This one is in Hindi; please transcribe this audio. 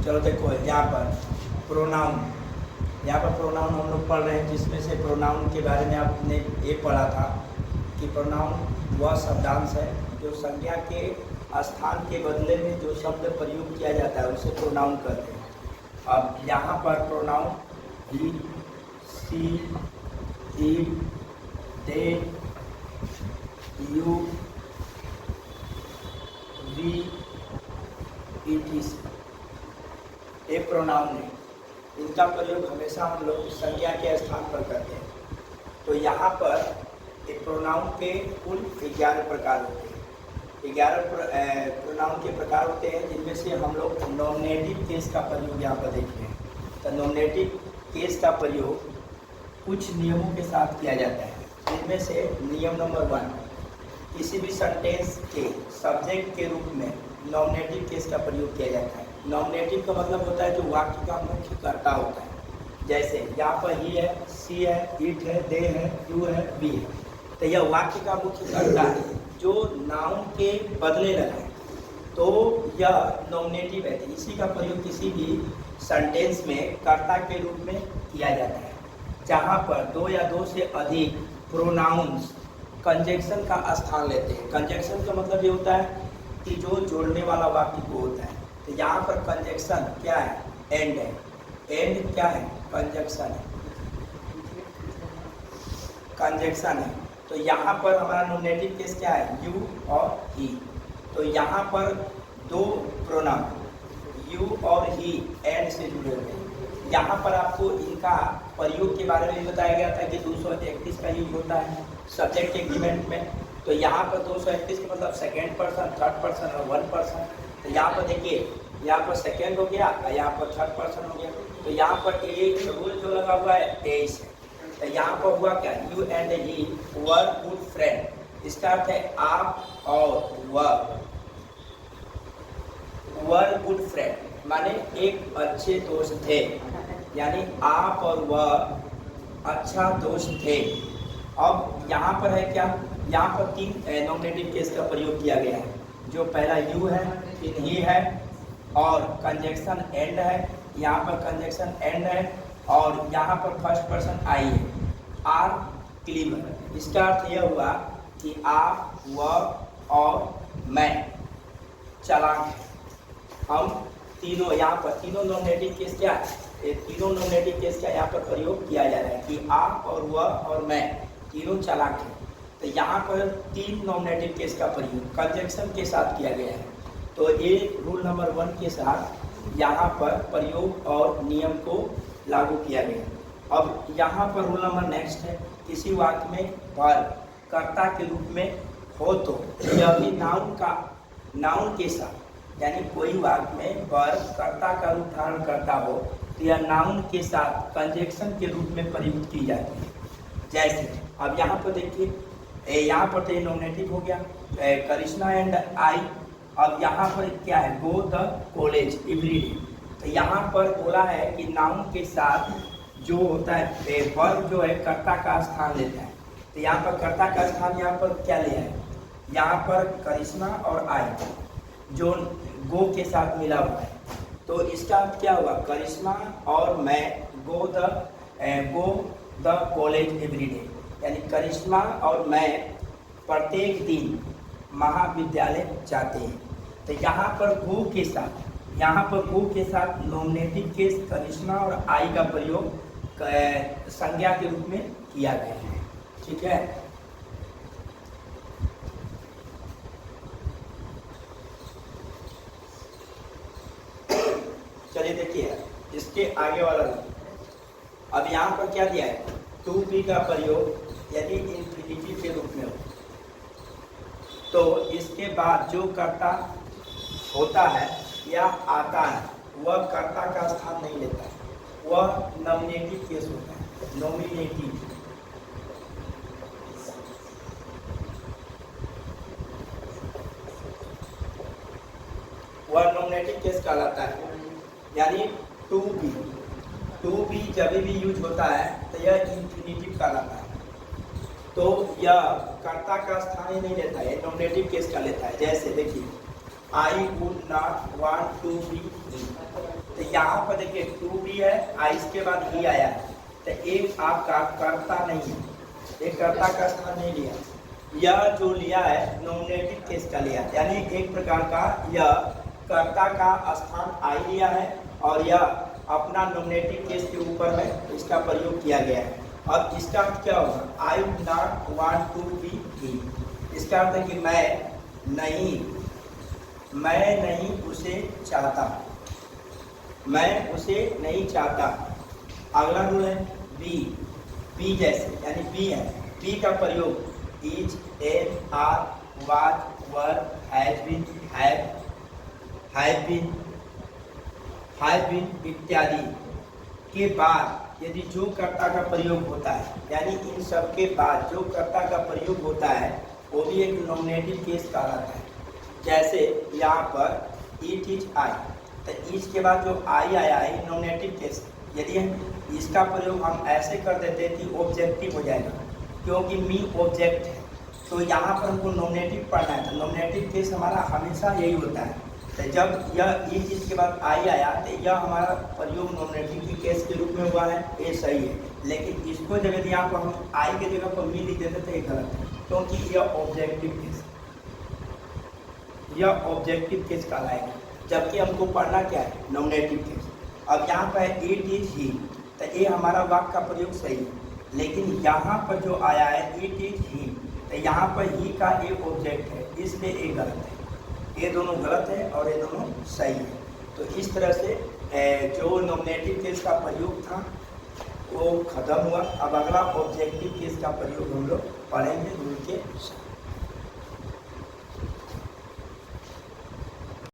चलो देखो यहाँ पर प्रोनाउन, यहाँ पर प्रोनाउन हम लोग पढ़ रहे हैं, जिसमें से प्रोनाउन के बारे में आपने ये पढ़ा था कि प्रोनाउन वह शब्दांश है जो संज्ञा के स्थान के बदले में जो शब्द प्रयोग किया जाता है उसे प्रोनाउन कहते हैं। अब यहाँ पर pronoun he, she, it, they, you, we, it, ये प्रोनाउन है। इनका प्रयोग हमेशा हम लोग संज्ञा के स्थान पर करते हैं। तो यहाँ पर ये प्रोनाउन के कुल 11 प्रकार होते हैं। 11 प्रोनाउन के प्रकार होते हैं, जिनमें से हम लोग नॉमिनेटिव केस का प्रयोग यहाँ पर देख रहे हैं। तो नॉमिनेटिव केस का प्रयोग कुछ नियमों के साथ किया जाता है, जिनमें से नियम नंबर 1, किसी भी सेंटेंस के सब्जेक्ट के रूप में नॉमिनेटिव केस का प्रयोग किया जाता है। नॉमिनेटिव का मतलब होता है जो वाक्य का मुख्य कर्ता होता है। जैसे यहाँ पर ही है, सी है, इट है, दे है, यू है, वी है। तो यह वाक्य का मुख्य कर्ता है जो नाउन के बदले लगा है, तो यह नॉमिनेटिव है। इसी का प्रयोग किसी भी सेंटेंस में कर्ता के रूप में किया जाता है। जहाँ पर 2 या 2 से अधिक प्रोनाउंस कंजक्शन का स्थान लेते हैं। कंजक्शन का मतलब ये होता है कि जो जोड़ने वाला वाक्य को होता है। तो यहाँ पर कंजक्शन क्या है? एंड है। एंड क्या है? कंजक्शन है, कंजक्शन है। तो यहाँ पर हमारा नॉमिनेटिव केस क्या है? यू और ही। तो यहाँ पर 2 प्रोनाउन यू और ही एंड से जुड़े हुए हैं। यहाँ पर आपको इनका प्रयोग के बारे में बताया गया था कि 231 का यूज होता है सब्जेक्ट एग्रीमेंट में। तो यहाँ पर 231 का मतलब सेकेंड पर्सन, थर्ड पर्सन और 1 पर्सन। तो यहाँ पर देखिए, यहाँ पर सेकेंड हो गया और यहाँ पर थर्ड पर्सन हो गया। तो यहाँ पर एक रूल जो लगा हुआ है 23 है। तो यहाँ पर हुआ क्या? You and he were good friend. इसका अर्थ है आप और वह वर गुड फ्रेंड, माने एक अच्छे दोस्त थे, यानी आप और वह अच्छा दोस्त थे। अब यहाँ पर है क्या? यहाँ पर 3 नॉमिनेटिव केस का प्रयोग किया गया है। जो पहला यू है, फिर ही है और कंजक्शन एंड है। यहाँ पर कंजक्शन एंड है और यहाँ पर फर्स्ट पर्सन आई है, आर क्लीवर। इसका अर्थ यह हुआ कि आप, वह और मैं चालाक हैं। हम तीनों, यहाँ पर तीनों नॉमिनेटिव केस क्या है? ये तीनों नॉमिनेटिव केस का यहाँ पर प्रयोग किया जा रहा है कि आप और वह और मैं तीनों चालाक हैं। तो यहाँ पर 3 नॉमिनेटिव केस का प्रयोग कंजक्शन के साथ किया गया है। तो ये रूल नंबर 1 के साथ यहाँ पर प्रयोग और नियम को लागू किया गया। अब यहाँ पर रूल नंबर नेक्स्ट है, किसी वाक्य में वर्ब कर्ता के रूप में हो तो यह भी नाउन के साथ, यानी कोई वाक्य में वर्ब कर्ता का रूप धारण करता हो तो यह नाउन के साथ कंजक्शन के रूप में प्रयुक्त की जाती है। जैसे अब यहाँ पर देखिए, यहाँ पर तो ये नॉमिनेटिव हो गया, करिश्मा एंड आई। अब यहाँ पर क्या है? Go the college everyday. तो यहाँ पर बोला है कि नाउन के साथ जो होता है वर्ब जो है कर्ता का स्थान लेता है। तो यहाँ पर कर्ता का स्थान यहाँ पर क्या लिया है? यहाँ पर करिश्मा और आई जो गो के साथ मिला हुआ है। तो इसका अर्थ क्या हुआ? करिश्मा और मैं गो द कॉलेज एवरीडे, यानी करिश्मा और मैं प्रत्येक दिन महाविद्यालय जाते हैं। तो यहाँ पर गो के साथ नॉमिनेटिव केस करिश्मा और आई का प्रयोग संज्ञा के रूप में किया गया है। ठीक है। चलिए देखिए इसके आगे वाला रूल। अब यहाँ पर क्या दिया है? टू बी का प्रयोग यदि इंफिनिटिव के रूप में हो तो इसके बाद जो कर्ता होता है या आता है वह कर्ता का स्थान नहीं लेता है, वह नॉमिनेटिव केस होता है। नॉमिनेटिव वह नॉमिनेटिव केस कहलाता है। यानी टू बी जब भी यूज होता है तो यह इंफिनिटिव कहलाता है। तो यह कर्ता का स्थान ही नहीं लेता है, नॉमिनेटिव केस का लेता है। जैसे देखिए, I would not want to be in. तो यहाँ पर देखिए टू भी है, इसके बाद ही आया है, तो एक आपका कर्ता नहीं है, एक कर्ता का स्थान नहीं लिया। यह जो लिया है नॉमिनेटिव केस का लिया, यानी एक प्रकार का यह कर्ता का स्थान आई लिया है और यह अपना नॉमिनेटिव केस के ऊपर में इसका प्रयोग किया गया है। अब इसका अर्थ क्या होगा? आई नॉट वांट टू बी ही, इसका अर्थ है कि मैं नहीं उसे चाहता, मैं उसे नहीं चाहता। अगला रूल है बी जैसे, यानी बी है, बी का प्रयोग is, am, are, was, were, has been, have been इत्यादि के बाद यदि जो कर्ता का प्रयोग होता है, यानी इन सब के बाद जो कर्ता का प्रयोग होता है वो भी एक नॉमिनेटिव केस कहलाता है। जैसे यहाँ पर इट इज आई, तो इज के बाद जो आई आया है नॉमिनेटिव केस, यदि इसका प्रयोग हम ऐसे कर देते कि ऑब्जेक्टिव हो जाएगा, क्योंकि मी ऑब्जेक्ट है, तो यहाँ पर हमको नॉमिनेटिव पढ़ना है। तो नॉमिनेटिव केस हमारा हमेशा यही होता है, तो जब यह इज इसके बाद आई आया तो यह हमारा प्रयोग नॉमिनेटिव की केस के रूप में हुआ है, ये सही है। लेकिन इसको जब यदि यहाँ पर हम आई के जगह पर मी लिख देते तो ये गलत है, क्योंकि यह ऑब्जेक्टिव केस कहलाएगा, जबकि हमको पढ़ना क्या है? Nominative case. अब यहाँ पर इट इज ही, तो ये हमारा वाक्य का प्रयोग सही है, लेकिन यहाँ पर जो आया है इट इज ही, तो यहाँ पर ही का एक ऑब्जेक्ट है, इसलिए ये गलत है। ये दोनों गलत है और ये दोनों सही है। तो इस तरह से जो नॉमिनेटिव केस का प्रयोग था वो खत्म हुआ। अब अगला ऑब्जेक्टिव केस का प्रयोग हम लोग पढ़ेंगे रूल के साथ।